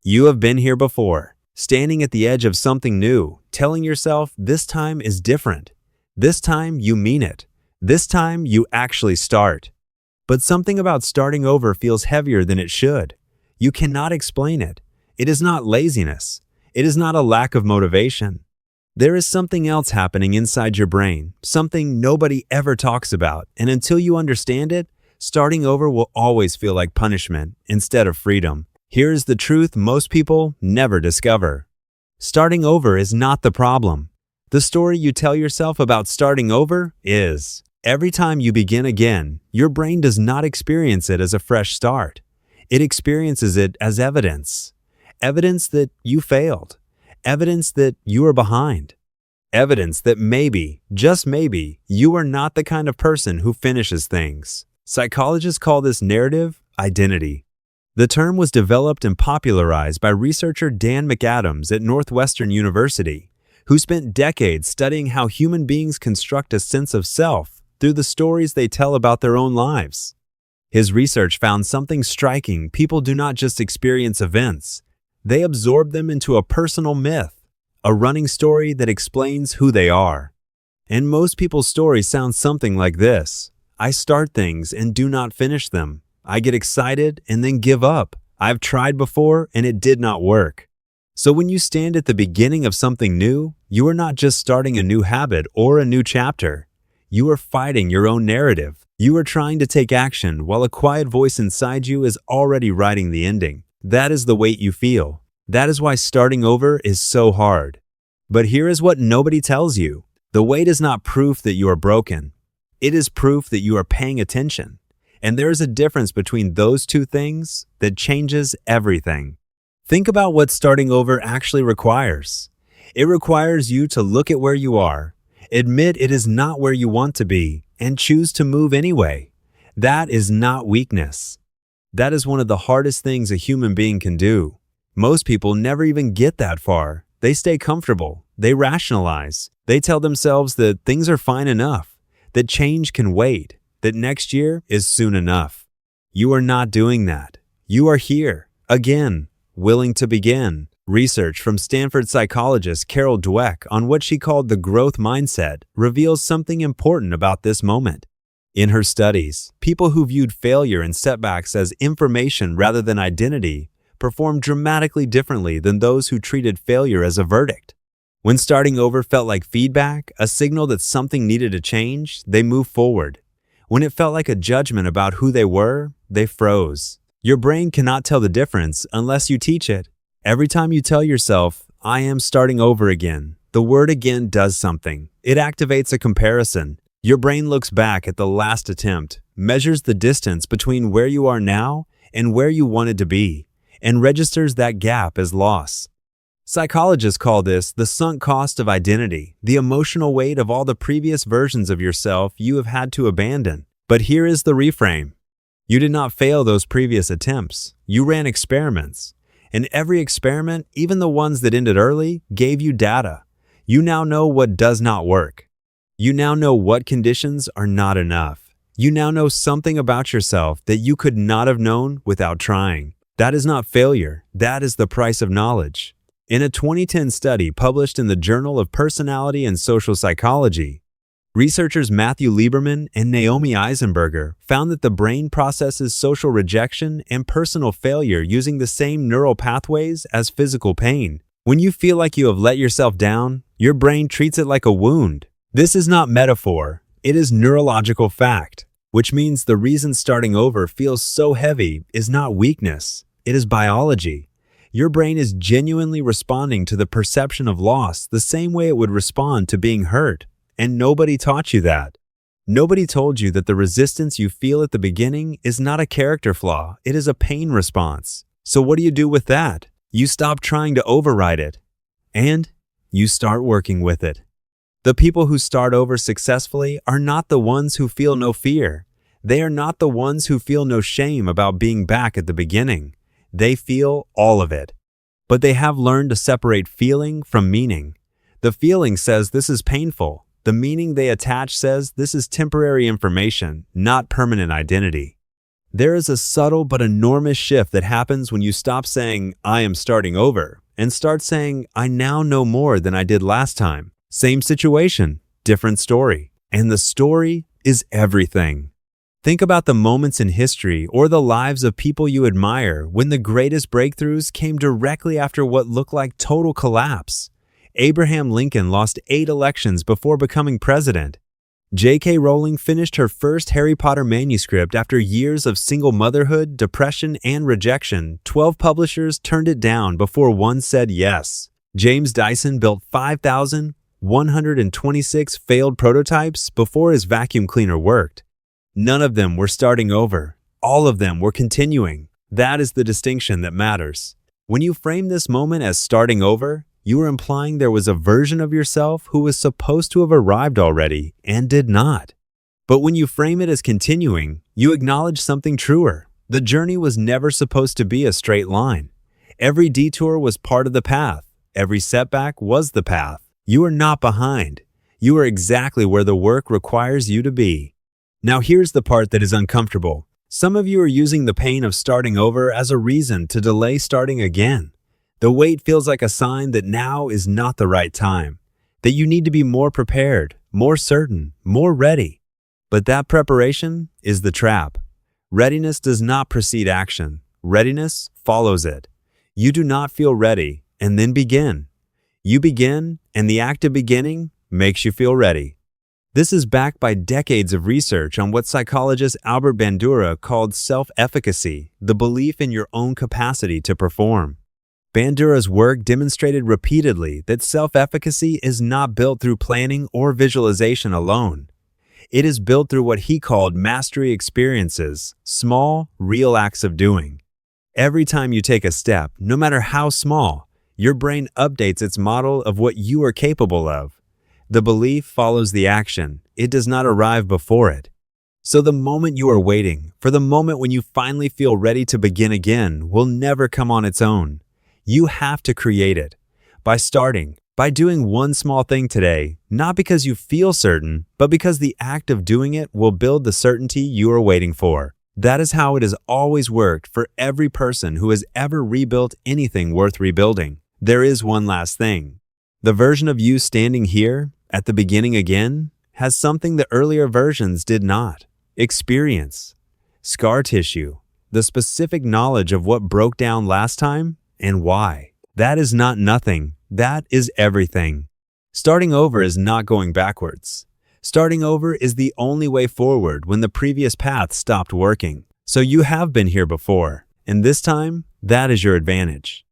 You have been here before, standing at the edge of something new, telling yourself this time is different. This time you mean it. This time you actually start. But something about starting over feels heavier than it should. You cannot explain it. It is not laziness. It is not a lack of motivation. There is something else happening inside your brain, something nobody ever talks about, and until you understand it, starting over will always feel like punishment instead of freedom. Here is the truth most people never discover. Starting over is not the problem. The story you tell yourself about starting over is. Every time you begin again, your brain does not experience it as a fresh start. It experiences it as evidence. Evidence that you failed. Evidence that you are behind. Evidence that maybe, just maybe, you are not the kind of person who finishes things. Psychologists call this narrative identity. The term was developed and popularized by researcher Dan McAdams at Northwestern University, who spent decades studying how human beings construct a sense of self through the stories they tell about their own lives. His research found something striking. People do not just experience events, they absorb them into a personal myth, a running story that explains who they are. And most people's stories sound something like this. I start things and do not finish them. I get excited and then give up. I've tried before and it did not work. So when you stand at the beginning of something new, you are not just starting a new habit or a new chapter. You are fighting your own narrative. You are trying to take action while a quiet voice inside you is already writing the ending. That is the weight you feel. That is why starting over is so hard. But here is what nobody tells you. The weight is not proof that you are broken. It is proof that you are paying attention. And there is a difference between those two things that changes everything. Think about what starting over actually requires. It requires you to look at where you are, admit it is not where you want to be, and choose to move anyway. That is not weakness. That is one of the hardest things a human being can do. Most people never even get that far. They stay comfortable. They rationalize. They tell themselves that things are fine enough, that change can wait, that next year is soon enough. You are not doing that. You are here, again, willing to begin. Research from Stanford psychologist Carol Dweck on what she called the growth mindset reveals something important about this moment. In her studies, people who viewed failure and setbacks as information rather than identity performed dramatically differently than those who treated failure as a verdict. When starting over felt like feedback, a signal that something needed to change, they moved forward. When it felt like a judgment about who they were, they froze. Your brain cannot tell the difference unless you teach it. Every time you tell yourself, I am starting over again, the word again does something. It activates a comparison. Your brain looks back at the last attempt, measures the distance between where you are now and where you wanted to be, and registers that gap as loss. Psychologists call this the sunk cost of identity, the emotional weight of all the previous versions of yourself you have had to abandon. But here is the reframe. You did not fail those previous attempts. You ran experiments. And every experiment, even the ones that ended early, gave you data. You now know what does not work. You now know what conditions are not enough. You now know something about yourself that you could not have known without trying. That is not failure. That is the price of knowledge. In a 2010 study published in the Journal of Personality and Social Psychology, researchers Matthew Lieberman and Naomi Eisenberger found that the brain processes social rejection and personal failure using the same neural pathways as physical pain. When you feel like you have let yourself down, your brain treats it like a wound. This is not metaphor, it is neurological fact, which means the reason starting over feels so heavy is not weakness, it is biology. Your brain is genuinely responding to the perception of loss the same way it would respond to being hurt, and nobody taught you that. Nobody told you that the resistance you feel at the beginning is not a character flaw, it is a pain response. So what do you do with that? You stop trying to override it, and you start working with it. The people who start over successfully are not the ones who feel no fear. They are not the ones who feel no shame about being back at the beginning. They feel all of it. But they have learned to separate feeling from meaning. The feeling says this is painful. The meaning they attach says this is temporary information, not permanent identity. There is a subtle but enormous shift that happens when you stop saying, I am starting over, and start saying, I now know more than I did last time. Same situation, different story. And the story is everything. Think about the moments in history or the lives of people you admire when the greatest breakthroughs came directly after what looked like total collapse. Abraham Lincoln lost 8 elections before becoming president. J.K. Rowling finished her first Harry Potter manuscript after years of single motherhood, depression, and rejection. 12 publishers turned it down before one said yes. James Dyson built 5,126 failed prototypes before his vacuum cleaner worked. None of them were starting over. All of them were continuing. That is the distinction that matters. When you frame this moment as starting over, you are implying there was a version of yourself who was supposed to have arrived already and did not. But when you frame it as continuing, you acknowledge something truer. The journey was never supposed to be a straight line. Every detour was part of the path. Every setback was the path. You are not behind. You are exactly where the work requires you to be. Now here's the part that is uncomfortable. Some of you are using the pain of starting over as a reason to delay starting again. The wait feels like a sign that now is not the right time, that you need to be more prepared, more certain, more ready. But that preparation is the trap. Readiness does not precede action. Readiness follows it. You do not feel ready and then begin. You begin, and the act of beginning makes you feel ready. This is backed by decades of research on what psychologist Albert Bandura called self-efficacy, the belief in your own capacity to perform. Bandura's work demonstrated repeatedly that self-efficacy is not built through planning or visualization alone. It is built through what he called mastery experiences, small, real acts of doing. Every time you take a step, no matter how small, your brain updates its model of what you are capable of. The belief follows the action. It does not arrive before it. So the moment you are waiting, for the moment when you finally feel ready to begin again, will never come on its own. You have to create it. By starting, by doing one small thing today, not because you feel certain, but because the act of doing it will build the certainty you are waiting for. That is how it has always worked for every person who has ever rebuilt anything worth rebuilding. There is one last thing. The version of you standing here, at the beginning again, has something the earlier versions did not. Experience, scar tissue, the specific knowledge of what broke down last time and why. That is not nothing. That is everything. Starting over is not going backwards. Starting over is the only way forward when the previous path stopped working. So you have been here before, and this time, that is your advantage.